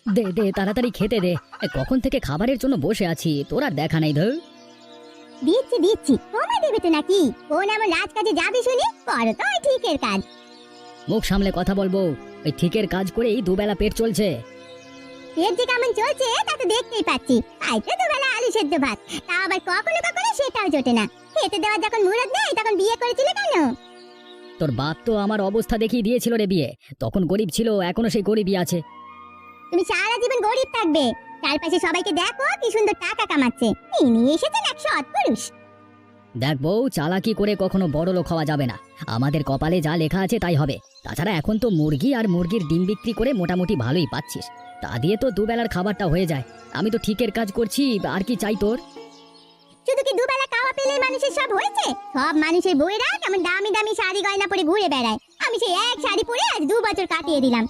দে দে তাড়াতাড়ি খেতে দে। কখন থেকে খাবারের জন্য বসে আছি, তোর আর দেখা নাই ধর। দিচ্ছি দিচ্ছি, তোমায় দেবে তো নাকি? কোন এমন রাজকাজে যাবে শুনি? করো তো ওই ঠিকের কাজ। মুখ সামলে কথা বলবো। ওই ঠিকের কাজ করেই দুবেলা পেট চলছে। পেট যে কেমন চলছে তা তো দেখতেই পাচ্ছি। তাই তো দুবেলা আলু সেদ্ধ ভাত, তা আবার কখনো কখনো সেটাও জোটে না। খেতে দেওয়ার যখন মুরত নেই তখন বিয়ে করেছিলে কেন? তোর বাপ তো আমার অবস্থা দেখিয়ে দিয়েছিল রে বিয়ে। তখন গরিব ছিল, এখনো সেই গরিবই আছে। তুমি সারা জীবন গরিব থাকবে। চারপাশে সবাইকে দেখো কি সুন্দর টাকা কামাচ্ছে। ইনি এসেছেন এক সৎ পুরুষ। দেখ বউ, চালাকি করে কখনো বড় লোক হওয়া যাবে না। আমাদের কপালে যা লেখা আছে তাই হবে। তাছাড়া এখন তো মুরগি আর মুরগির ডিম বিক্রি করে মোটামুটি ভালোই পাচ্ছিস। তা দিয়ে তো দুবেলার খাবারটা হয়ে যায়। আমি তো ঠিকের কাজ করছি, আর কি চাই তোর? শুধু কি দুবেলা খাওয়া পেলে মানুষের সব হয়েছে? সব মানুষের বউয়েরা কেমন দামি দামি শাড়ি গয়না পরে ঘুরে বেড়ায়। আমি সেই এক শাড়ি পরে আজ 2 বছর কাটিয়ে দিলাম।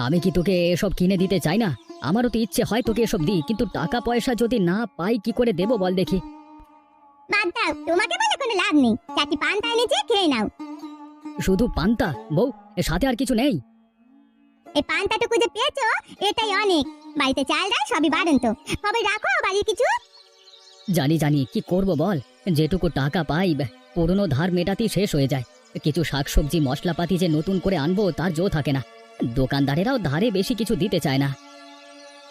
আমি কি তোকে এসব কিনে দিতে চাই না? আমারও তো ইচ্ছে হয় তোকে এসব দিই, কিন্তু টাকা পয়সা যদি না পাই কি করে দেবো বল দেখি। বাদ দাও, তোমাকে বলে কোনো লাভ নেই। চারটি পান্তা এনেছে, খেয়ে নাও। শুধু পান্তা বউ, এর সাথে আর কিছু নেই? এই পান্তাটুকু যে পেয়েছো এটাই অনেক। বাড়িতে চাল ডাল সবই বাড়ন্ত। কবে রাখো বাড়ির কিছু? জানি জানি, কি করব বল। যেটুকু টাকা পাই পুরনো ধার মেটাতেই শেষ হয়ে যায়। কিছু শাকসবজি মশলাপাতি যে নতুন করে আনবো তার জো থাকে না। দোকানদারেরাও ধারে বেশি কিছু দিতে চায় না।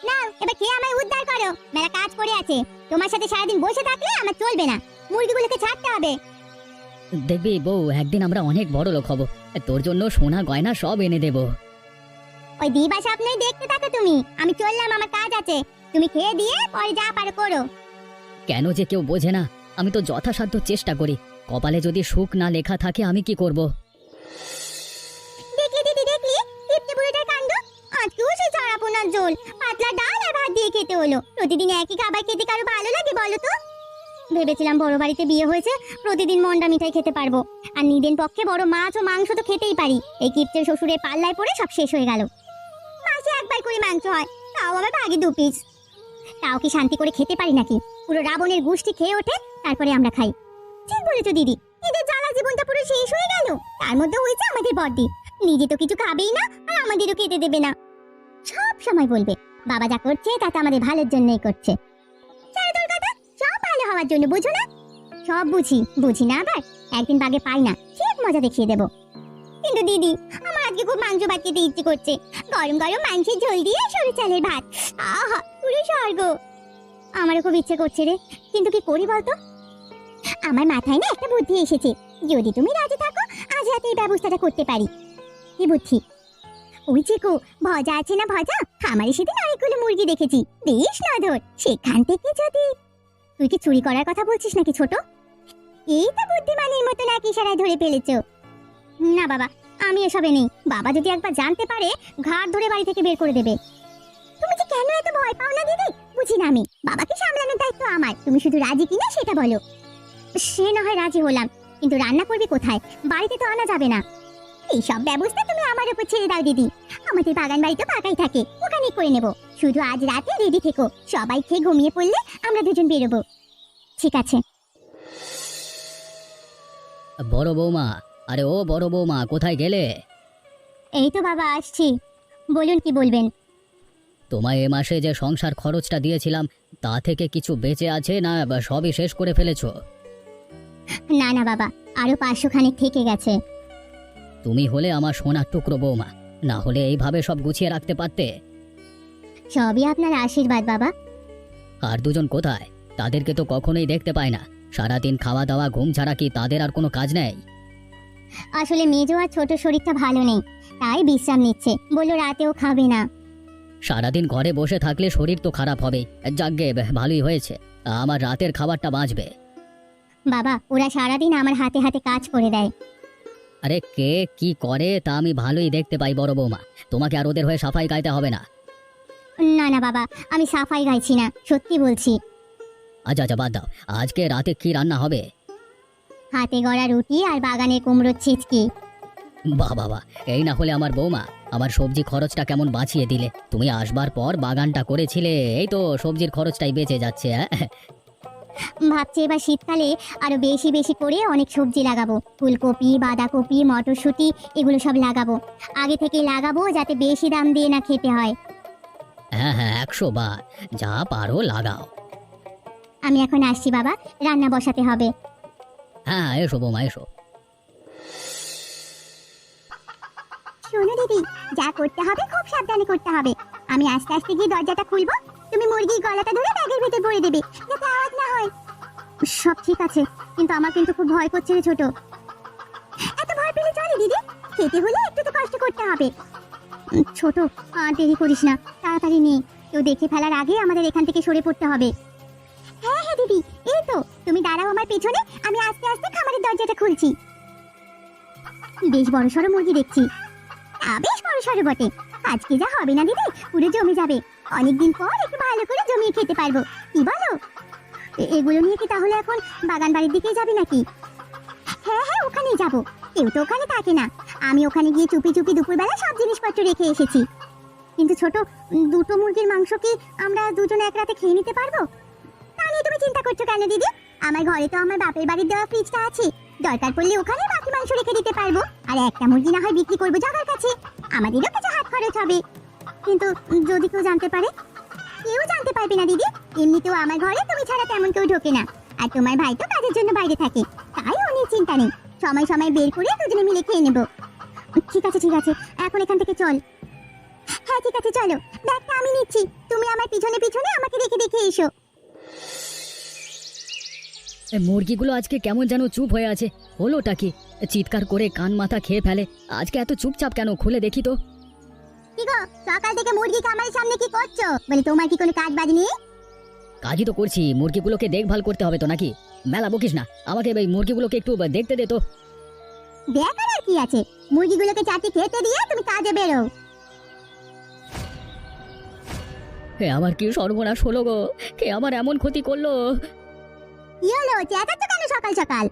নাও এবার খেয়ে আমায় উদ্ধার করো। মেলা কাজ পড়ে আছে। তোমার সাথে সারাদিন বসে থাকলে আমার চলবে না। মুরগিগুলোকে ছাড়তে হবে। দেখবি বউ, একদিন আমরা অনেক বড় লোক হব। তোর জন্য সোনা গয়না সব এনে দেব। ওই দিবা স্বপ্নই দেখতে থাকো তুমি। আমি চললাম, আমার কাজ আছে। তুমি খেয়ে দিয়ে পরে যা পারো করো। কেন যে কেউ বোঝে না? আমি তো যথাসাধ্য চেষ্টা করি। কপালে যদি সুখ না লেখা থাকে আমি কি করব? দেখলি দিদি, দেখলি কিপ্টে বুড়োটার কাণ্ড। আজকেও সেই চারাপোনার ঝোল, পাতলা ডাল আর ভাত দিয়ে খেতে হলো। প্রতিদিন একই খাবার খেতে কারো ভালো লাগে বলো তো? ভেবেছিলাম বড় বাড়িতে বিয়ে হয়েছে, প্রতিদিন মন্ডা মিঠাই খেতে পারবো। আর নিদেন পক্ষে বড় মাছ ও মাংস তো খেতেই পারি। এই কিপ্টের শ্বশুরের পাল্লায় পড়ে সব শেষ হয়ে গেল। মাসে একবার করে মাংস হয়, তাও আবার ভাগে 2 পিস। তাও কি শান্তি করে খেতে পারি নাকি? পুরো রাবণের গোষ্ঠী খেয়ে ওঠে, তারপরে আমরা খাই। ঠিক বলেছো দিদি, এদের জ্বালা জীবনটা পুরো শেষ হয়ে গেল। তার মধ্যে হয়েছে আমাদের বড়দি। নিজে তো কিছু খাবেই না, আর আমাদেরও খেতে দেবে না। সব সময় বলবে বাবা যা করছে তা তো আমাদের ভালোর জন্যই করছে। ছেড়ে তোর কথা, সব ভালো হওয়ার জন্য, বুঝো না? সব বুঝি, বুঝি না আবার। একদিন বাগে পাই না, ঠিক মজা দেখিয়ে দেবো। কিন্তু দিদি, আমার আজকে খুব মাংস ভাত খেতে ইচ্ছে করছে। গরম গরম মাংসের ঝোল দিয়ে সরু চালের ভাত, আহা পুরো স্বর্গ। আমারও খুব ইচ্ছে করছে রে, কিন্তু কি করি বলতো? আমার মাথায় না একটা বুদ্ধি এসেছে। যদি তুমি রাজি থাকো, আজ রাতে এই ব্যবস্থাটা করতে পারি। কি বুদ্ধি? ওই যে গো ভজা আছে না, ভজা, খামারে সেদিন অনেকগুলো মুরগি দেখেছি, বেশ নধর। সেখান থেকে যদি... তুই কি চুরি করার কথা বলছিস নাকি ছোট? এই তো বুদ্ধিমানের মতো নাকি ইশারায় ধরে ফেলেছো। না বাবা, আমি এসবে নেই। বাবা যদি একবার জানতে পারে, ঘাড় ধরে বাড়ি থেকে বের করে দেবে। তুমি যে কেন এত ভয় পাও না দিদি, বুঝি না আমি। বাবাকে সামলানোর দায়িত্ব আমার। তুমি শুধু রাজি কিনা সেটা বলো। সে না হয় রাজি হলাম, কিন্তু রান্না করবি কোথায়? বাড়িতে তো আনা যাবে না। এই সব ব্যবস্থা তুমি আমার উপর ছেড়ে দাও দিদি। আমাদের বাগান বাড়ি তো ফাঁকাই থাকে, ওখানে করে নেব। শুধু আজ রাতে রেডি থেকো। সবাই খেয়ে ঘুমিয়ে পড়লে আমরা দুজন বেরোবো। ঠিক আছে? বড় বৌমা, আরে ও বড় বৌমা, কোথায় গেলে? এই তো বাবা আসছি। বলুন কি বলবেন? তোমায় এ মাসে যে সংসার খরচটা দিয়েছিলাম তা থেকে কিছু বেঁচে আছে না সবই শেষ করে ফেলেছো? না না বাবা, আরো 500 খানিক থেকে গেছে। তুমি হলে আমার সোনার টুকরো বৌমা, না হলে এইভাবে সব গুছিয়ে রাখতে পারতে। সবই আপনার আশীর্বাদ বাবা। আর দুজন কোথায়? তাদেরকে তো কখনোই দেখতে পাই না। সারাদিন খাওয়া দাওয়া ঘুম ছাড়া কি তাদের আর কোনো কাজ নেই? আসলে মেজো আর ছোট শরীরটা ভালো নেই, তাই বিশ্রাম নিচ্ছে। বললো রাতেও খাবে না। সারাদিন ঘরে বসে থাকলে শরীর তো খারাপ হবে। যাকগে, ভালোই হয়েছে, আমার রাতের খাবারটা বাঁচবে। বাবা ওরা সারাদিন আমার হাতে হাতে কাজ করে দেয়। আরে কে কি করে তা আমি ভালোই দেখতে পাই বড় বৌমা। তোমাকে আর ওদের হয়ে সাফাই গাইতে হবে না। না না বাবা, আমি সাফাই গাইছি না, সত্যি বলছি। আচ্ছা আচ্ছা, বাদ দাও। আজকে রাতে কি রান্না হবে? হাতে গড়া রুটি আর বাগানের কুমড়োর ছিচকি। বাহ বাবা, এই না হলে আমার বৌমা, আমার সবজি খরচটা কেমন বাঁচিয়ে দিলে। তুমি আসবার পর বাগানটা করেছিলে, এই তো সবজির খরচটাই বেঁচে যাচ্ছে। ভাবছি এবার শীতকালে আরো বেশি বেশি করে অনেক সবজি লাগাবো। ফুলকপি, বাঁধাকপি, মটরশুঁটি এগুলো সব লাগাবো। আগে থেকে লাগাবো যাতে বেশি দাম দিয়ে না খেতে হয়। হ্যাঁ হ্যাঁ, 100 বার, যা পারো লাগাও। আমি এখন আসছি বাবা, রান্না বসাতে হবে। হ্যাঁ, এসো বৌমা, এসো। শোনো দিদি, যা করতে হবে খুব সাবধানে করতে হবে। আমি আস্তে আস্তে গিয়ে দরজাটা খুলবো, তুমি মুরগির গলাটা ধরে ব্যাগের ভেতর ভরে দেবে, যাতে আওয়াজ না হয়। সব ঠিক আছে, কিন্তু আমার কিন্তু খুব ভয় করছে রে ছোট। এত ভয় পেলে চলে দিদি, খেতে হলে একটু তো কষ্ট করতে হবে। ছোট, আর দেরি করিস না, তাড়াতাড়ি নে, কেউ দেখে ফেলার আগে আমাদের এখান থেকে সরে পড়তে হবে। হ্যাঁ হ্যাঁ দিদি, এই তো তুমি দাঁড়াও আমার পেছনে, আমি আস্তে আস্তে খামারের দরজাটা খুলছি। বেশ বড় সড়ো মুরগি দেখছি। বেশ বড় সড়ো বটে, আজকে যা হবে না দিদি, পুরো জমে যাবে। অনেকদিন পর একটু ভালো করে জমিয়ে খেতে পারবো, কি বলো? এগুলো নিয়ে কি তাহলে এখন বাগান বাড়ির দিকেই যাবি নাকি? হ্যাঁ হ্যাঁ, ওখানেই যাবো, কেউ তো ওখানে থাকে না। আমি ওখানে গিয়ে চুপি চুপি দুপুরবেলা সব জিনিসপত্র রেখে এসেছি। কিন্তু ছোট, দুটো মুরগির মাংস কি আমরা দুজনে এক রাতে খেয়ে নিতে পারবো? তা নিয়ে তুমি চিন্তা করছো কেন দিদি? আমার ঘরে তো আমার বাপের বাড়ির দেওয়া ফ্রিজটা আছে, দরকার পড়লে ওখানে বাকি মাংস রেখে দিতে পারবো। আর একটা মুরগি না হয় বিক্রি করবো জগার কাছে, আমাদেরও কিছু হাত খরচ হবে। কিন্তু যদি কেউ জানতে পারে? কেউ জানতে পারবে না দিদি, এমনিতেও আমার ঘরে তুমি ছাড়া তেমন কেউ ঢোকে না। আর তোমার ভাই তো কাজের জন্য বাইরে থাকে, তাই অনেক চিন্তা নেই, সময় সময় বের করে দুজনে মিলে খেয়ে নেবো। ঠিক আছে ঠিক আছে, এখন এখান থেকে চল। হ্যাঁ ঠিক আছে, চলো, ব্যাগটা আমি নিচ্ছি, তুমি আমার পিছনে পিছনে আমাকে দেখে দেখে এসো। মুরগিগুলো আজকে কেমন যেন চুপ হয়ে আছে, হলোটা কি? চিৎকার করে কান মাথা খেয়ে ফেলে, আজকে এত চুপচাপ কেন? খুলে দেখি তো। কি গো, সকাল থেকে মুরগি খামারের সামনে কি করছো? বলে তোমার কি কোনো কাজ বাজ নেই? কাজই তো করছি, মুরগিগুলোকে দেখভাল করতে হবে তো নাকি? মেলা বকিস না, আমাকে এই মুরগিগুলোকে একটু দেখতে দে তো। দেখার আর কি আছে, মুরগিগুলোকে চারটি খেতে দিয়ে তুমি কাজে বেরো। হে আমার কি সর্বনাশ হলো গো, কে আমার এমন ক্ষতি করলো? কি হলো, চেঁচাচ্ছ কেন সকাল সকাল?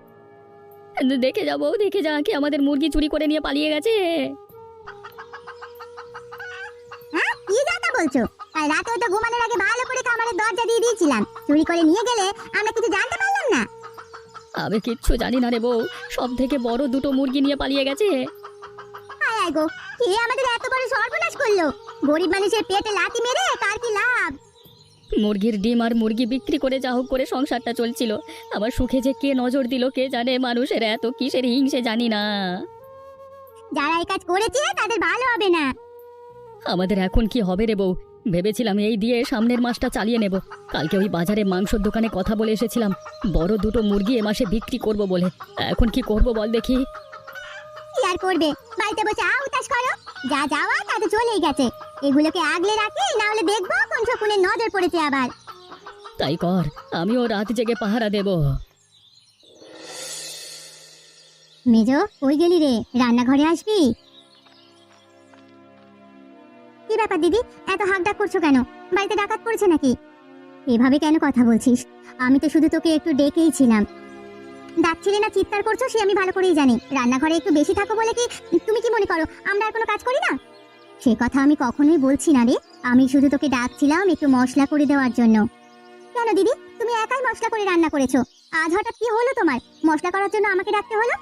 দেখে যাবো, দেখে যা, কে আমাদের মুরগি চুরি করে নিয়ে পালিয়ে গেছে। হ্যাঁ, কি যাতা বলছো? কাল রাতে তো ঘুমানোর আগে ভালো করে খামারের দরজা দিয়ে দিয়েছিলাম, চুরি করে নিয়ে গেলে আমরা কিছু জানতে পারলাম না। আমি কিচ্ছু জানি না রে বউ, সব থেকে বড় দুটো মুরগি নিয়ে পালিয়ে গেছে। আয় আয় গো, কে আমাদের এত বড় সর্বনাশ করলো? গরিব মানুষের পেটে লাথি মেরে কার কি লাভ? মুরগির ডিম আর মুরগি বিক্রি করে যা হোক করে সংসারটা চলছিল, আমার সুখে যে কে নজর দিল কে জানে। মানুষের এত কিসের হিংসে জানি না। যারা এই কাজ করেছে তাদের ভালো হবে না। আমাদের এখন কি হবে রে বউ? ভেবেছিলাম এই দিয়ে সামনের মাসটা চালিয়ে নেব। কালকে ওই বাজারে মাংসর দোকানে কথা বলে এসেছিলাম, বড় দুটো মুরগি এ মাসে বিক্রি করব বলে। এখন কি করব বল দেখি? কি আর করবে, বাড়িতে বসে উতাস করো। যা যাওয়া তা তো চলেই গেছে, এগুলোকে আগলে রাখি, না হলে দেখবো কোন শকুনে নজর পড়েছে আবার। তাই কর, আমিও রাত জেগে পাহারা দেব। মেজো, কই গেলি রে? রান্নাঘরে আসবি? কি ব্যাপার দিদি, এত হাঁকডাক করছো কেন? বাড়িতে ডাকাত পড়েছে নাকি? এভাবে কেন কথা বলছিস? আমি তো শুধু তোকে একটু ডেকেই ছিলাম। ডাকছিলে না চিৎকার করছো সে আমি ভালো করেই জানি। রান্নাঘরে একটু বেশি থাকো বলে কি তুমি কি মনে করো আমরা আর কোনো কাজ করি না? সে কথা আমি কখনোই বলছি না রে, আমি শুধু তোকে ডাকছিলাম একটু মশলা করে দেওয়ার জন্য। কেন দিদি, তুমি একাই মশলা করে রান্না করেছো, আজ হঠাৎ কি হলো তোমার? মশলা করার জন্য আমাকে ডাকতে হলো?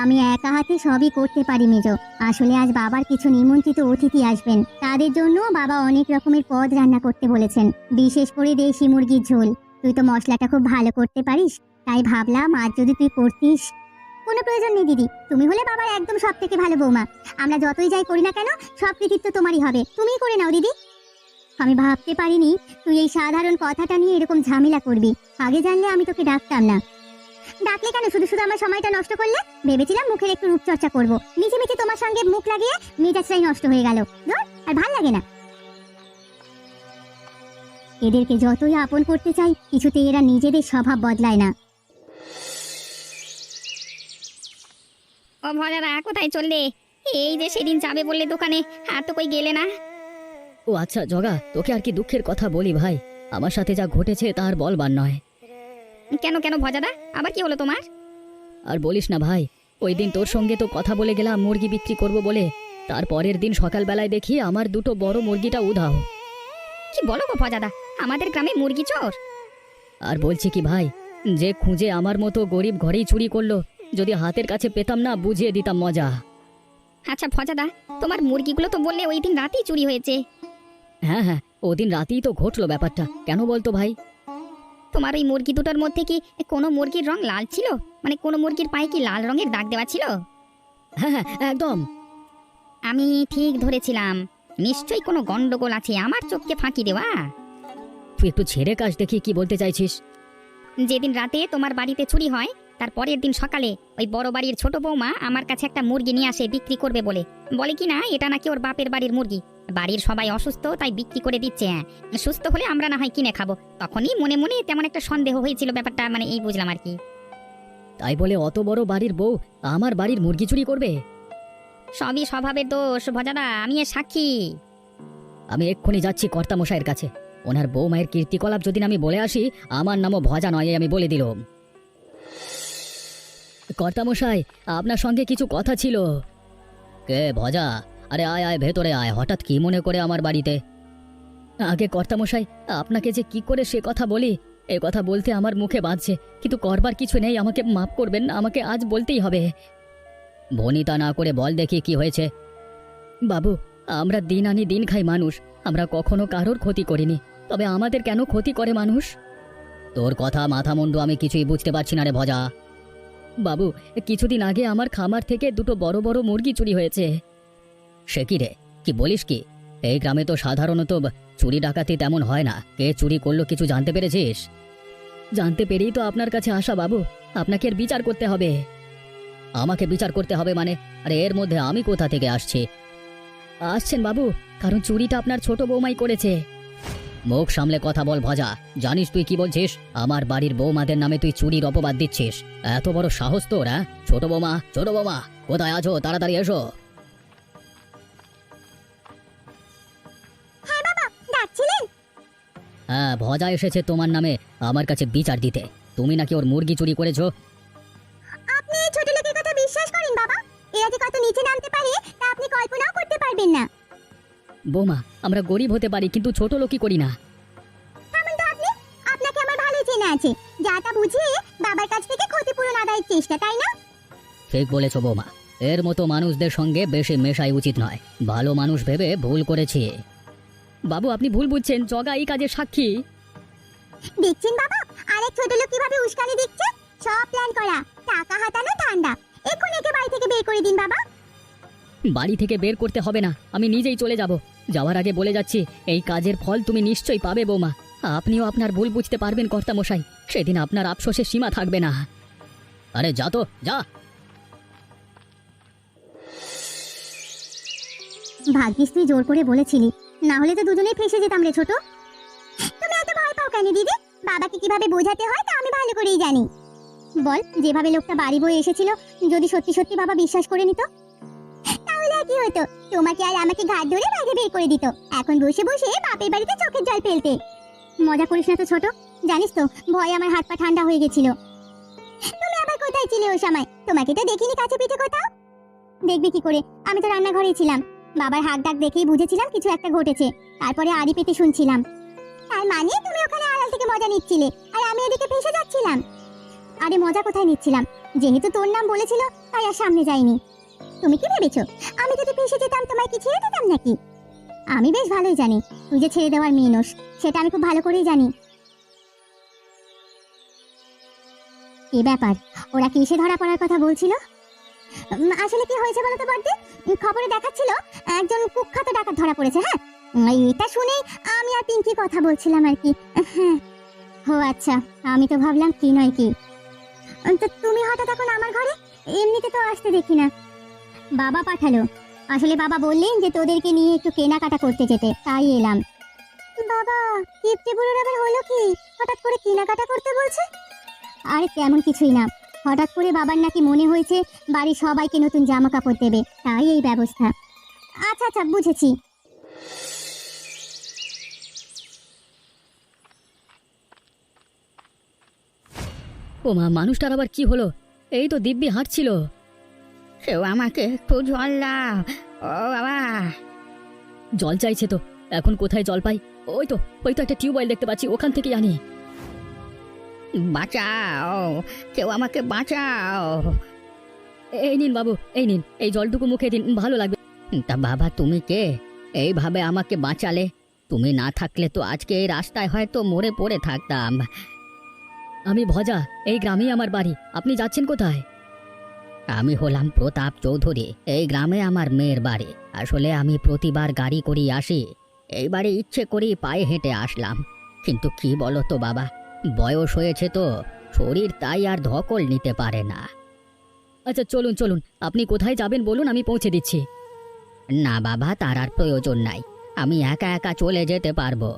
আমি একা হাতে সবই করতে পারি মেজো, আসলে আজ বাবার কিছু নিমন্ত্রিত অতিথি আসবেন, তাদের জন্য বাবা অনেক রকমের পদ রান্না করতে বলেছেন, বিশেষ করে দেশি মুরগির ঝোল। তুই তো মশলাটা খুব ভালো করতে পারিস, তাই ভাবলাম আজ যদি তুই করতিস। কোনো প্রয়োজন নেই দিদি, তুমি হলে বাবার একদম সব থেকে ভালো বৌমা। আমরা যতই যাই করি না কেন সব কৃতিত্ব তোমারই হবে, তুমিই করে নাও দিদি। আমি ভাবতে পারিনি তুই এই সাধারণ কথাটা নিয়ে এরকম ঝামেলা করবি, আগে জানলে আমি তোকে ডাকতাম না। ডাকলে কেন শুধু শুধু আমার সময়টা নষ্ট করলে? ভেবেছিলাম মুখের একটু রূপচর্চা করবো, মিছে মিছে তোমার সঙ্গে মুখ লাগিয়ে মেজাজটাই নষ্ট হয়ে গেল। আর ভাল লাগে না। এদেরকে যতই আপন করতে চাই কিছুতেই এরা নিজেদের স্বভাব বদলায় না। ও ভজাদা, কোথায় চললে? এই যে সেদিন যাবে বললে দোকানে, আর তো কই গেলে না? ও আচ্ছা জগা, তোকে আর কি দুঃখের কথা বলি ভাই, আমার সাথে যা ঘটেছে তার বলবার নয়। কেন কেন ভজাদা, আবার কি হলো তোমার? আর বলিস না ভাই, ওই দিন তোর সঙ্গে তো কথা বলে গেলাম মুরগি বিক্রি করব বলে, তার পরের দিন সকালবেলায় দেখি আমার দুটো বড় মুরগিটা উধাও। কি বলো গো ভজাদা, আমাদের গ্রামে মুরগি চোর? আর বলছি কি ভাই, যে খুঁজে আমার মতো গরিব ঘরেই চুরি করলো, যদি হাতের কাছে পেতাম না বুঝিয়ে দিতাম মজা। আচ্ছা ভজাদা, তোমার মুরগিগুলো তো বললে ওই দিন রাতেই চুরি হয়েছে। হ্যাঁ হ্যাঁ, ওদিন রাতেই তো ঘটলো ব্যাপারটা, কেন বলতো ভাই? তোমার ওই মুরগি দুটোর মধ্যে কি কোনো মুরগির রং লাল ছিল? মানে কোনো মুরগির পায়ে কি লাল রঙের দাগ দেওয়া ছিল? হ্যাঁ হ্যাঁ একদম। আমি ঠিক ধরেছিলাম, নিশ্চয়ই কোনো গন্ডগোল আছে, আমার চোখকে ফাঁকি দেওয়া। তুই একটু ছেড়ে কাজ দেখি কি বলতে চাইছিস। যেদিন রাতে তোমার বাড়িতে চুরি হয়, তার পরের দিন সকালে ওই বড় বাড়ির ছোট বৌমা আমার কাছে একটা মুরগি নিয়ে আসে বিক্রি করবে বলে। বলে কি না এটা নাকি ওর বাপের বাড়ির মুরগি, বাড়ির সবাই অসুস্থ তাই বিক্রি করে দিচ্ছে, সুস্থ হলে আমরা না হয় কিনে খাবো। তখনই মনে মনে তেমন একটা সন্দেহ হয়েছিল, ব্যাপারটা মানে এই বুঝলাম আর কি। তাই বলে অত বড় বাড়ির বউ আমার বাড়ির মুরগি চুরি করবে? সবই স্বভাবের দোষ ভজাদা, আমি এর সাক্ষী। আমি এক্ষুনি যাচ্ছি কর্তামশাইয়ের কাছে। ওনার বৌমায়ের কীর্তিকলাপ যদি আমি বলে আসি, আমার নামও ভজা নয়, আমি বলে দিলাম। কর্তামশাই, আপনার সঙ্গে কিছু কথা ছিল। কে ভজা? আরে আয় আয়, ভেতরে আয়। হঠাৎ কি মনে করে আমার বাড়িতে? আগে কর্তামশাই, আপনাকে যে কি করে সে কথা বলি, এ কথা বলতে আমার মুখে বাঁধছে, কিন্তু করবার কিছু নেই, আমাকে মাফ করবেন, আমাকে আজ বলতেই হবে। ভনিতা না করে বল দেখি কি হয়েছে। বাবু, আমরা দিন আনি দিন খাই মানুষ, আমরা কখনো কারোর ক্ষতি করিনি, তবে আমাদের কেন ক্ষতি করে মানুষ? তোর কথা মাথা মুন্ডু আমি কিছুই বুঝতে পারছি না রে ভজা। বাবু, কিছুদিন আগে আমার খামার থেকে দুটো বড় বড় মুরগি চুরি হয়েছে। সে কি রে, কি বলিস কি? এই গ্রামে তো সাধারণত চুরি ডাকাতি তেমন হয় না, কে চুরি করলো কিছু জানতে পেরেছিস? জানতে পেরেই তো আপনার কাছে আসা বাবু, আপনাকে এর বিচার করতে হবে। আমাকে বিচার করতে হবে মানে? আরে এর মধ্যে আমি কোথা থেকে আসছেন বাবু, কারণ চুরিটা আপনার ছোট বৌমাই করেছে। মুখ সামলে কথা বল ভজা, জানিস তুই কি বলছিস? আমার বাড়ির বৌমাদের নামে তুই চুরির অপবাদ দিচ্ছিস? এত বড় সাহস তোর? হ্যাঁ, ছোট বৌমা, ছোট বৌমা কোথায় আছো? তাড়াতাড়ি এসো। ডাকছিলেন? হ্যাঁ, ভজা এসেছে তোমার নামে আমার কাছে বিচার দিতে। তুমি নাকি ওর মুরগি চুরি করেছো। আপনি এই ছোট লোকের কথা বিশ্বাস করেন বাবা? এরা যে কত নিচে নামতে পারে তা আপনি কল্পনাও করতে পারবেন না। বৌমা, আমরা গরিব হতে পারি কিন্তু ছোট লোকই করি না। থামুন তো আপনি, আপনাকে আমার ভালোই চেনা আছে। যা তা বুঝিয়ে বাবার কাছ থেকে ক্ষতিপূরণ আদায়ের চেষ্টা, তাই না? ঠিক বলেছো বৌমা, এর মতো মানুষদের সঙ্গে বেশি মেশাই উচিত নয়। ভালো মানুষ ভেবে ভুল করেছি। বাবু, আপনি ভুল বুঝছেন, জগা এই কাজের সাক্ষী। দেখছেন বাবা, আরেক ছোট লোক কিভাবে উস্কানি দিচ্ছে? সব প্ল্যান করা, টাকা হাতানো ঠান্ডা। এক্ষুনি একে বাড়ি থেকে বের করে দিন বাবা। বাড়ি থেকে বের করতে হবে না, আমি নিজেই চলে যাব। যাওয়ার আগে বলে যাচ্ছি, এই কাজের ফল তুমি নিশ্চয়ই পাবে বৌমা। আপনিও আপনার ভুল বুঝতে পারবেন কর্তামশাই, সেদিন আপনার আফসোসের সীমা থাকবে না। আরে যা তো যা। ভাগ্যিস তুই জোর করে বলেছিলি, না হলে তো দুজনেই ফেসে যেতাম রে ছোট। তুমি এত ভয় পাও কেন দিদি? বাবাকে কিভাবে বোঝাতে হয় তা আমি ভালো করেই জানি। বল, যেভাবে লোকটা বাড়ি বয়ে এসেছিল, যদি সত্যি সত্যি বাবা বিশ্বাস করে নিত, তাহলে আর কি হতো? তোমাকে আর আমাকে ঘাট ধরে বাইরে বের করে দিত। এখন বসে বসে বাপের বাড়িতে চোখের জল ফেলতে। মজা করিস না তো ছোট, জানিস তো ভয় আমার হাত পা ঠান্ডা হয়ে গেছিল। তুমি আবার কোথায় ছিলে ওই সময়? তোমাকে তো দেখিনি কাছে পিঠে কোথাও। দেখবি কি করে, আমি তো রান্নাঘরেই ছিলাম। বাবার হাত ডাক দেখেই বুঝেছিলাম কিছু একটা ঘটেছে। তারপরে আড়ি পেতে শুনছিলাম। তার মানে তুমি ওখানে আড়াল থেকে মজা নিচ্ছিলে আর আমি এদিকে ফেসে যাচ্ছিলাম। আরে মজা কোথায় নিচ্ছিলাম, যেহেতু তোর নাম বলেছিল তাই আর সামনে যাইনি। তুমি কি ভেবেছো আমি যদি ফেসে যেতাম তোমায় কি ছেড়ে দিতাম নাকি? আমি বেশ ভালোই জানি তুই যে ছেড়ে দেওয়ার মেয়ে নোস, সেটা আমি খুব ভালো করেই জানি। কি ব্যাপার, ওরা কিসে ধরা পড়ার কথা বলছিল? আসলে কি হয়েছে বলতো বড়দি? খবরে দেখাচ্ছিল একজন কুখ্যাত ডাকাত ধরা পড়েছে। হ্যাঁ, এটা শুনেই আমি আর পিঙ্কি কথা বলছিলাম আর কি। হ্যাঁ, ও আচ্ছা, আমি তো ভাবলাম কি নয় কি। তো তুমি হঠাৎ এখন আমার ঘরে? এমনিতে তো আসতে দেখি না। বাবা পাঠালো, আসলে বাবা বললেন যে তোদেরকে নিয়ে একটু কেনাকাটা করতে যেতে, তাই এলাম। বাবা, কিপ্টে বুড়োর আবার হলো কি? হঠাৎ করে কেনাকাটা করতে বলছে? আরে তেমন কিছুই না, হঠাৎ করে বাবার নাকি মনে হয়েছে বাড়ির সবাইকে নতুন জামা কাপড় দেবে, তাই এই ব্যবস্থা। আচ্ছা আচ্ছা, বুঝেছি। ও মা, মানুষটার আবার কি হলো? এই তো দিব্যি হাঁটছিল। কেউ আমাকে একটু জল দাও ও বাবা। জল চাইছে তো, এখন কোথায় জল পাই? ওই তো একটা টিউবওয়েল দেখতে পাচ্ছি, ওখান থেকেই আনি। বাঁচাও, কেউ আমাকে বাঁচাও। এই নিন বাবু, এই নিন, এই জলটুকু মুখে দিন, ভালো লাগবে। তা বাবা তুমি কে? এইভাবে আমাকে বাঁচালে? তুমি না থাকলে তো আজকে এই রাস্তায় হয়তো মরে পড়ে থাকতাম। আমি ভজা, এই গ্রামেই আমার বাড়ি। আপনি যাচ্ছেন কোথায়? আমি হলাম প্রতাপ চৌধুরী, এই গ্রামে আমার মেয়ের বাড়ি। আসলে আমি প্রতিবার গাড়ি করেই আসি, এইবারে ইচ্ছে করেই পায়ে হেঁটে আসলাম। কিন্তু কি বলো তো বাবা, বয়স হয়েছে তো, শরীর তাই আর ধকল নিতে পারে না। আচ্ছা চলুন চলুন, আপনি কোথায় যাবেন বলুন, আমি পৌঁছে দিচ্ছি। না বাবা, তার আর প্রয়োজন নাই, আমি একা একা চলে যেতে পারবো।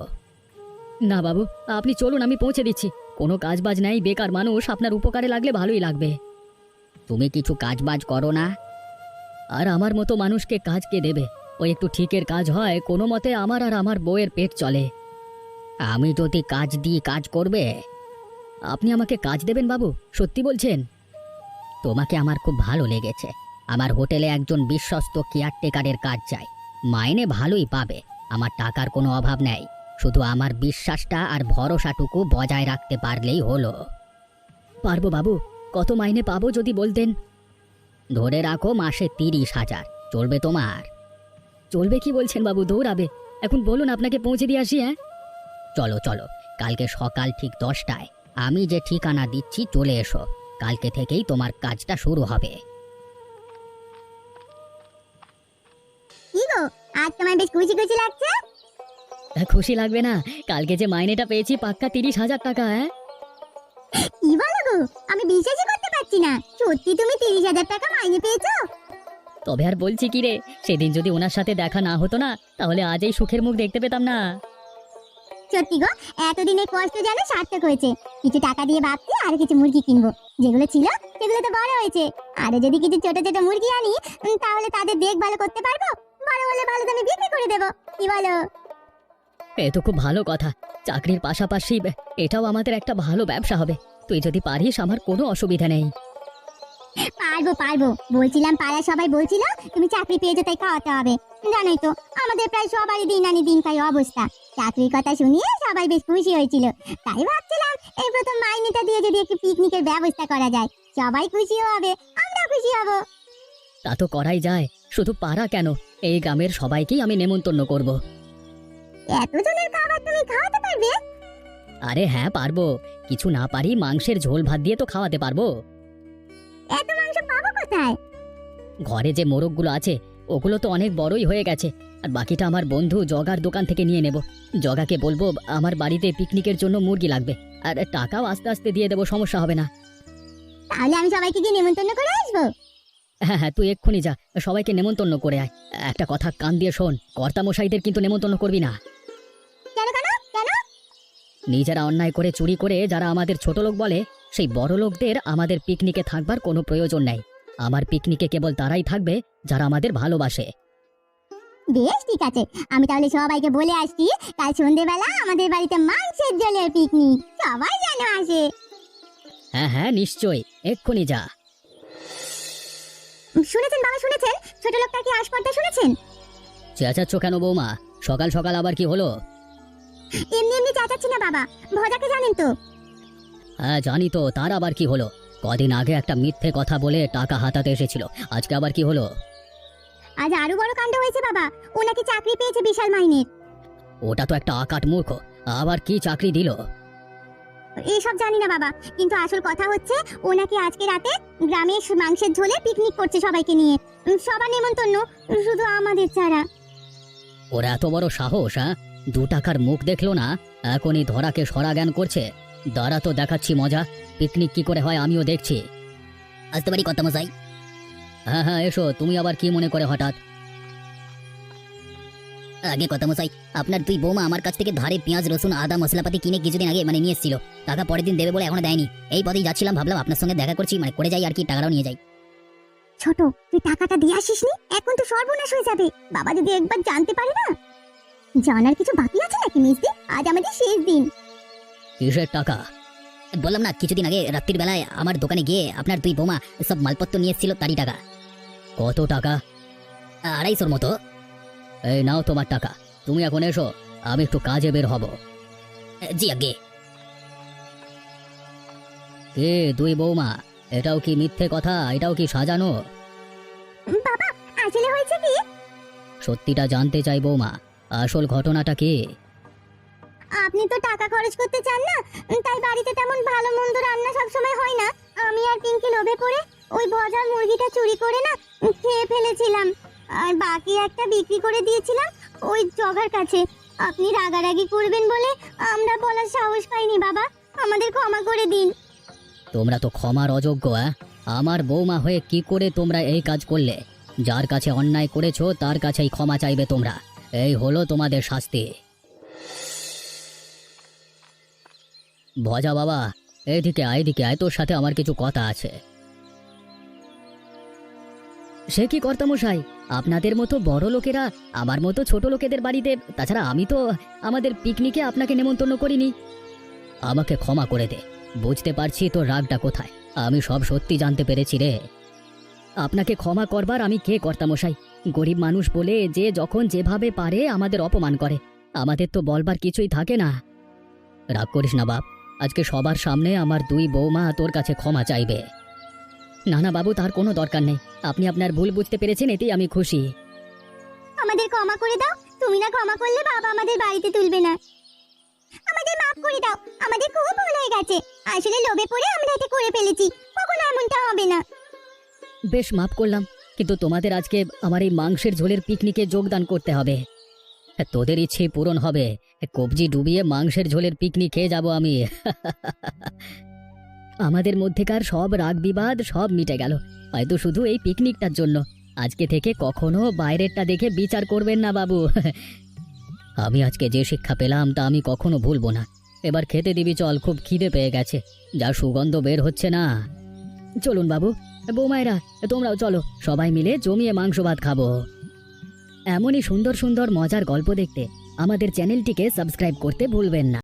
না বাবু, আপনি চলুন, আমি পৌঁছে দিচ্ছি। কোনো কাজবাজ নাই, বেকার মানুষ, আপনার উপকারে লাগলে ভালোই লাগবে। তুমি কিছু কাজবাজ করো না? আর আমার মতো মানুষকে কাজ কে দেবে? ওই একটু ঠিকের কাজ হয়, কোনো মতে আমার আর আমার বউয়ের পেট চলে। আমি যদি কাজ দিই কাজ করবে? আপনি আমাকে কাজ দেবেন বাবু, সত্যি বলছেন? তোমাকে আমার খুব ভালো লেগেছে। আমার হোটেলে একজন বিশ্বস্ত কেয়ারটেকারের কাজ চাই, মাইনে ভালোই পাবে। আমার টাকার কোনো অভাব নেই, শুধু আমার বিশ্বাসটা আর ভরসাটুকু বজায় রাখতে পারলেই হলো। পারবো বাবু, কত মাইনে পাবো যদি বলতেন? ধরে রাখো মাসে 30,000, চলবে তোমার? চলবে কি বলছেন বাবু, দৌড়াবে। এখন বলুন, আপনাকে পৌঁছে দিয়ে আসি। হ্যাঁ চলো চলো, কালকে সকাল ঠিক 10টায় আমি যে ঠিকানা দিচ্ছি চলে এসো। কালকে থেকেই তোমার কাজটা শুরু হবে। কি গো, আজ তোমার বেশ খুশি খুশি লাগছে? খুশি লাগবে না? কালকে যে মাইনেটা পেয়েছি পাক্কা 30,000 টাকা। হ্যাঁ কি বলো গো, আমি বিশ্বাসই করতে পারছি না। সত্যি তুমি 30,000 টাকা মাইনে পেয়েছো? তবে আর বলছি কি রে, সেদিন যদি ওনার সাথে দেখা না হতো না, তাহলে আজ এই সুখের মুখ দেখতে পেতাম না। সত্যি গো, এতদিনের কষ্ট যেন সার্থক হয়েছে। কিছু টাকা দিয়ে ভাবছি আর কিছু মুরগি কিনবো, যেগুলো ছিল সেগুলো তো বড় হয়েছে। আরো যদি কিছু ছোট ছোট মুরগি আনি, তাহলে তাদের দেখভাল করতে পারবো। বড় হলে ভালো দামে বিক্রি করে দেবো, কি বলো? এ তো খুব ভালো কথা। চাকরির পাশাপাশি এটাও আমাদের একটা ভালো ব্যবসা হবে। তুই যদি পারিস, আমার কোনো অসুবিধা নেই। পারবো পারবো, বলছিলাম পাড়া সবাই বলছিল তুমি চাকরি পেয়েছো তাই খাওয়াতে হবে। জানোই তো আমাদের প্রায় সবারই দিন আনি দিন খাই অবস্থা। চাকরির কথা শুনিয়ে সবাই বেশ খুশি হয়েছিল, তাই ভাবছিলাম এই প্রথম মাইনেটা দিয়ে যদি একটু পিকনিকের ব্যবস্থা করা যায়, সবাই খুশি হবে, আমরা খুশি হব। তা তো করাই যায়, শুধু পারা কেন, এই গ্রামের সবাইকেই আমি নেমন্তন্ন করব। এতজনের খাবার তুমি খাওয়াতে পারবে? আরে হ্যাঁ পারবো, কিছু না পারি মাংসের ঝোল ভাত দিয়ে তো খাওয়াতে পারবো। এত মাংস পাবো কোথায়? ঘরে যে মোরগগুলো আছে ওগুলো তো অনেক বড়ই হয়ে গেছে, আর বাকিটা আমার বন্ধু জগার দোকান থেকে নিয়ে নেব। জগাকে বলবো আমার বাড়িতে পিকনিকের জন্য মুরগি লাগবে, আর টাকাও আস্তে আস্তে দিয়ে দেবো, সমস্যা হবে না। তাহলে আমি সবাইকে গিয়ে নেমন্তন্ন করে আসবো। হ্যাঁ হ্যাঁ, তুই এক্ষুনি যা, সবাইকে নেমন্তন্ন করে আয়। একটা কথা কান দিয়ে শোন, কর্তামশাইদের কিন্তু নেমন্তন্ন করবি না। কেন কেন কেন? নিজেরা অন্যায় করে চুরি করে যারা আমাদের ছোট লোক বলে, সেই বড় লোকদের আমাদের পিকনিকে থাকবার কোনো প্রয়োজন নেই। আমার পিকনিকে কেবল তারাই থাকবে যারা আমাদের ভালোবাসে। বেশ ঠিক আছে, আমি তাহলে সবাইকে বলে আসছি কাল সন্ধেবেলা আমাদের বাড়িতে মাংসের ঝোলের পিকনিক, সবাই যেন আসে। হ্যাঁ হ্যাঁ নিশ্চয়ই, এক্ষুনি যা। শুনেছেন বাবা, শুনেছেন? ছোট লোকটা কি আসপর্দা শুনেছেন? চেঁচাচ্ছ কেন বৌমা, সকাল সকাল আবার কি হলো? এমনি এমনি চাচাচ্ছি না বাবা, ভজাকে জানেন তো? হ্যাঁ জানি তো, তার আবার কি হলো? কদিন আগে একটা মিথ্যে কথা বলে টাকা হাতাতে এসেছিল, আজকে আবার কি হলো? আজ আরো বড় কাণ্ড হয়েছে বাবা, ও নাকি চাকরি পেয়েছে বিশাল মাইনের। ওটা তো একটা আকাট মূর্খ, আবার কি চাকরি দিল? এইসব জানি না বাবা, কিন্তু আসল কথা হচ্ছে ও নাকি আজকে রাতে গ্রামে মাংসের ঝোলে পিকনিক করছে সবাইকে নিয়ে। সবার নেমন্তন্ন, শুধু আমাদের ছাড়া। ওর এত বড় সাহস? হ্যাঁ, 2 টাকার মুখ দেখলো না, এখনই ধরাকে সরা জ্ঞান করছে। দাঁড়া তো দেখাচ্ছি মজা, পিকনিক কি করে হয় আমিও দেখছি। আসতে পারি কর্তামশাই? হ্যাঁ হ্যাঁ এসো, তুমি আবার কি মনে করে হঠাৎ? আগে কর্তামশাই, আপনার দুই বৌমা আমার কাছ থেকে ধারে পেঁয়াজ রসুন আদা মশলাপাতি কিনে কিছুদিন আগে নিয়ে এসেছিল। টাকা পরের দিন দেবে বলে এখনো দেয়নি। এই পথেই যাচ্ছিলাম, ভাবলাম আপনার সঙ্গে দেখা করছি, করে যাই আর কি, টাকাটাও নিয়ে যাই। ছোট, তুই টাকাটা দিয়ে আসিসনি, এখন তো সর্বনাশ হয়ে যাবে। বাবা যদি একবার জানতে পারে না। জানার কিছু বাকি আছে নাকি মিস্ত্রি? আজ আমাদের শেষ দিন। কিসের টাকা? বললাম না, কিছুদিন আগে রাত্রির বেলায় আমার দোকানে গিয়ে আপনার দুই বৌমা সব মালপত্র নিয়ে এসেছিল, তারই টাকা। কত টাকা? 250 মতো। এই নাও তোমার টাকা, তুমি এখন এসো, আমি একটু কাজে বের হব। জি আগে। কে দুই বৌমা, এটাও কি মিথ্যে কথা? এটাও কি সাজানো? বাবা, আসলে হয়েছে কি? সত্যিটা জানতে চাই বৌমা, আসল ঘটনাটা কি? আপনি তো টাকা খরচ করতে চান না, তাই বাড়িতে তেমন ভালো মন্দ রান্না সবসময় হয় না। আমি আর পিঙ্কি লোভে পড়ে ওই ভজার মুরগিটা চুরি করে না খেয়ে ফেলেছিলাম, আর বাকি একটা বিক্রি করে দিয়েছিলাম ওই জগার কাছে। আপনি রাগারাগি করবেন বলে আমরা বলার সাহস পাইনি বাবা, আমাদের ক্ষমা করে দিন। তোমরা তো ক্ষমার অযোগ্য। আমার বৌমা হয়ে কি করে তোমরা এই কাজ করলে? যার কাছে অন্যায় করেছো তার কাছেই ক্ষমা চাইবে তোমরা। এই হলো তোমাদের শাস্তি। ভজা বাবা, এদিকে আয়, এদিকে আয়, তোর সাথে আমার কিছু কথা আছে। সে কি কর্তামশাই, আপনাদের মতো বড় লোকেরা আমার মতো ছোট লোকেদের বাড়িতে, তাছাড়া আমি তো আমাদের পিকনিকে আপনাকে নেমন্তন্ন করিনি। আমাকে ক্ষমা করে দে, বুঝতে পারছি তোর রাগটা কোথায়। আমি সব সত্যি জানতে পেরেছি রে। আপনাকে ক্ষমা করবার আমি কে কর্তামশাই? গরিব মানুষ বলে যে যখন যেভাবে পারে আমাদের অপমান করে, আমাদের তো বলবার কিছুই থাকে না। রাগ করিস না বাপ, আজকে সবার সামনে আমার দুই বৌমা তোর কাছে ক্ষমা চাইবে। না না বাবু, তার কোনো দরকার নেই। আপনি আপনার ভুল বুঝতে পেরেছেন, এতেই আমি খুশি। আমাদের ক্ষমা করে দাও, তুমি না ক্ষমা করলে বাবা আমাদের বাড়িতে তুলবে না। আমাদের মাফ করে দাও, আমাদের খুব ভুল হয়ে গেছে। আসলে লোভে পড়ে আমরা এটা করে ফেলেছি, কখনো এমনটা হবে না। বেশ, মাফ করলাম, কিন্তু তোমাদের আজকে আমার এই মাংসের ঝোলের পিকনিকে যোগদান করতে হবে। তোদের ইচ্ছে পূরণ হবে। কবজি ডুবিয়ে মাংসের ঝোলের পিকনিক খেয়ে যাব আমি। আমাদের মধ্যেকার সব রাগ বিবাদ সব মিটে গেল, হয়তো শুধু এই পিকনিকটার জন্য। আজকে থেকে কখনো বাইরেরটা দেখে বিচার করবেন না বাবু। আমি আজকে যে শিক্ষা পেলাম তা আমি কখনো ভুলবো না। এবার খেতে দিবি চল, খুব খিদে পেয়ে গেছে, যা সুগন্ধ বের হচ্ছে না। চলুন বাবু, বৌমায়েরা তোমরাও চলো, সবাই মিলে জমিয়ে মাংস ভাত খাবো। এমনই সুন্দর সুন্দর মজার গল্প দেখতে আমাদের চ্যানেলটিকে সাবস্ক্রাইব করতে ভুলবেন না।